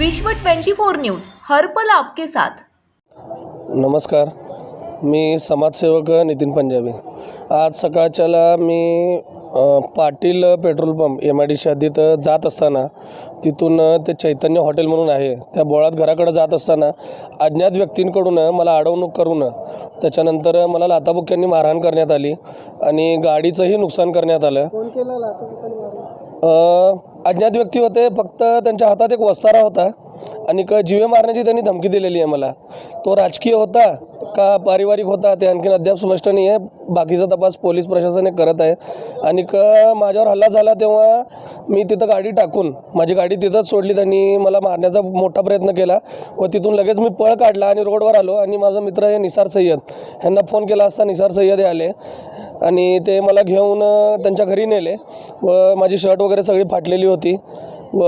विश्व 24 न्यूज हर पल आपके साथ। नमस्कार, मी समाजसेवक नितीन पंजाबी। आज सकाळच्याला मी पाटील पेट्रोल पंप MIDC हद्दीत जात असताना तिथून ते चैतन्य हॉटेल म्हणून आहे त्या बोळात घराकडे जात असताना अज्ञात व्यक्तींकडून मला अडवणूक करून त्याच्यानंतर मला लाथाबुक्क्यांनी मारहाण करण्यात आली आणि गाडीचंही नुकसान करण्यात आलं। कोण केलं लाथाबुक्क्यांनी मारहाण? अज्ञात व्यक्ती होते, फक्त त्यांच्या हातात एक वस्तारा होता आणि जीवे मारण्याची त्यांनी धमकी दिलेली आहे मला। तो राजकीय होता का पारिवारिक होता ते आणखीन अद्याप स्पष्ट नाही आहे। बाकीचा तपास पोलीस प्रशासन करत आहे। आणि माझ्यावर हल्ला झाला तेव्हा मी तिथं गाडी टाकून माझी गाडी तिथंच सोडली। त्यांनी मला मारण्याचा मोठा प्रयत्न केला व तिथून लगेच मी पळ काढला आणि रोडवर आलो आणि माझा मित्र आहे निसार सय्यद ह्यांना फोन केला असता निसार सय्यद आले आणि ते मला घेऊन त्यांच्या घरी नेले व माझी शर्ट वगैरे सगळी फाटलेली होती व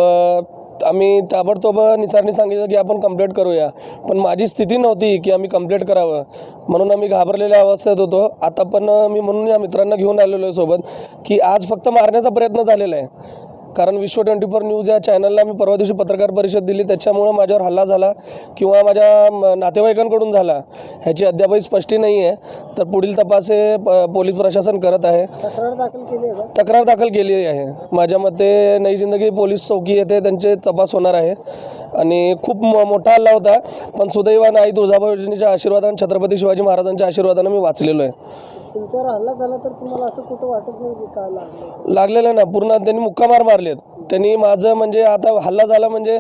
आम्ही ताबडतोब निसारने सांगितलं की आपण कंप्लेंट करूया, पण माझी स्थिती नव्हती की आम्ही कंप्लेंट करावं म्हणून आम्ही घाबरलेल्या अवस्थेत होतो। आता पण मी म्हणून या मित्रांना घेऊन आलेलो आहे सोबत की आज फक्त मारण्याचा प्रयत्न झालेला आहे, कारण विश्व 24 न्यूज या चॅनलला मी परवा दिवशी पत्रकार परिषद दिली त्याच्यामुळे माझ्यावर हल्ला झाला किंवा माझ्या नातेवाईकांकडून झाला ह्याची अद्यापही स्पष्टी नाही आहे। तर पुढील तपास हे पोलीस प्रशासन करत आहे। तक्रार दाखल केली आहे। माझ्या मते नई जिंदगी पोलीस चौकी येथे त्यांचे तपास होणार आहे आणि खूप मोठा हल्ला होता, पण सुदैवाने आई तुळजाभवानी योजनेच्या आशीर्वादाने छत्रपती शिवाजी महाराजांच्या आशीर्वादाने मी वाचलेलो आहे। तुमच्यावर हल्ला झाला तर तुम्हाला असं कुठं वाटत नाही की काय लागलेलं ना? पूर्ण त्यांनी मुक्कामार मारलेत त्यांनी माझं, म्हणजे आता हल्ला झाला म्हणजे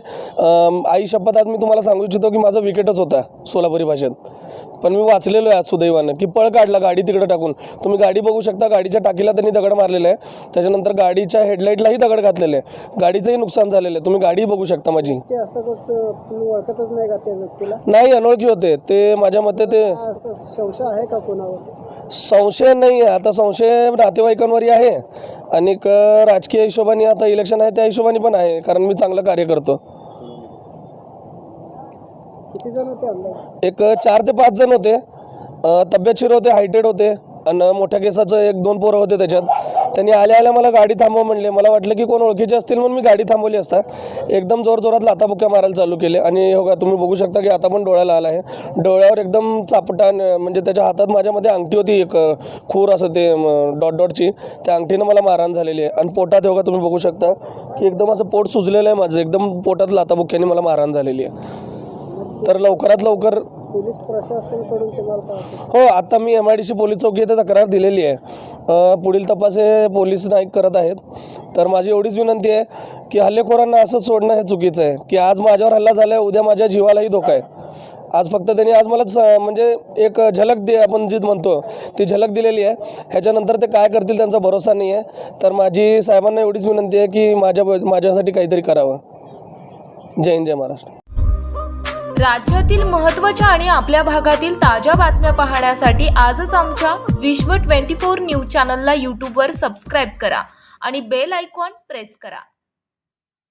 आई शपथ आज मी तुम्हाला सांगू इच्छितो की माझा विकेटच होता सोलापुरी भाषेत, पण मी वाचलेलो आहे आज सुदैवानं की पळ काढला गाडी तिकडे टाकून। तुम्ही गाडी बघू शकता, गाडीच्या टाकीला त्यांनी दगड मारलेला आहे, त्याच्यानंतर गाडीच्या हेडलाईटलाही दगड घातलेले आहे, गाडीचंही नुकसान झालेलं आहे, तुम्ही गाडी बघू शकता माझी। ते असं तुम्ही ओळखतच नाही का त्या व्यक्तीला? नाही, अनोळखी होते ते माझ्या मते। ते संशय आहे का कोणावर? संशय नाही आहे, आता संशय नातेवाईकांवरही आहे आणि राजकीय हिशोबाने आता इलेक्शन आहे त्या हिशोबाने पण आहे, कारण मी चांगलं कार्य करतो। किती जण होते अंदाज? एक 4 ते 5 जण होते, तब्येतशीर होते, हायटेड होते आणि मोठ्या केसाचं 1-2 पोरं होते त्याच्यात। त्यांनी आल्या मला गाडी थांबव म्हणले, मला वाटलं की कोण ओळखीचे असतील म्हणून मी गाडी थांबवली असता। एकदम जोरजोरात लाथाबुक्क्या मारायला चालू केले आणि हो का तुम्ही बघू शकता की आता पण डोळ्याला आला आहे, डोळ्यावर एकदम चापटा, म्हणजे त्याच्या हातात माझ्यामध्ये अंगठी होती एक खूर असं ते डॉटची, त्या अंगठीनं मला मारहाण झालेली आहे आणि पोटात हो का तुम्ही बघू शकता की एकदम असं पोट सुजलेलं आहे माझं, एकदम पोटात लाथाबुक्क्यांनी मला मारहाण झालेली आहे। तर लवकरात लवकर पोलीस प्रशासनाकडून तुम्हाला हो, आता मी MIDC पोलीस चौकी येथे तक्रार दिलेली आहे। पुढील तपास हे पोलीस नाईक करत आहेत। तर माझी एवढीच विनंती आहे की हल्लेखोरांना असं सोडणं हे चुकीचं आहे की आज माझ्यावर हल्ला झाला आहे, उद्या माझ्या जीवालाही धोका आहे। आज फक्त त्यांनी आज मला म्हणजे एक झलक दे आपण जी म्हणतो ती झलक दिलेली आहे, ह्याच्यानंतर ते काय करतील त्यांचा भरोसा नाही आहे। तर माझी साहेबांना एवढीच विनंती आहे की माझ्यासाठी काहीतरी करावं। जय हिंद, जय महाराष्ट्र। राज्यातील महत्त्वाच्या आणि आपल्या भागातील ताज्या बातम्या पाहण्यासाठी आजच आमच्या विश्व 24 न्यूज चॅनलला यूट्यूबवर सबस्क्राईब करा आणि बेल आयकॉन प्रेस करा।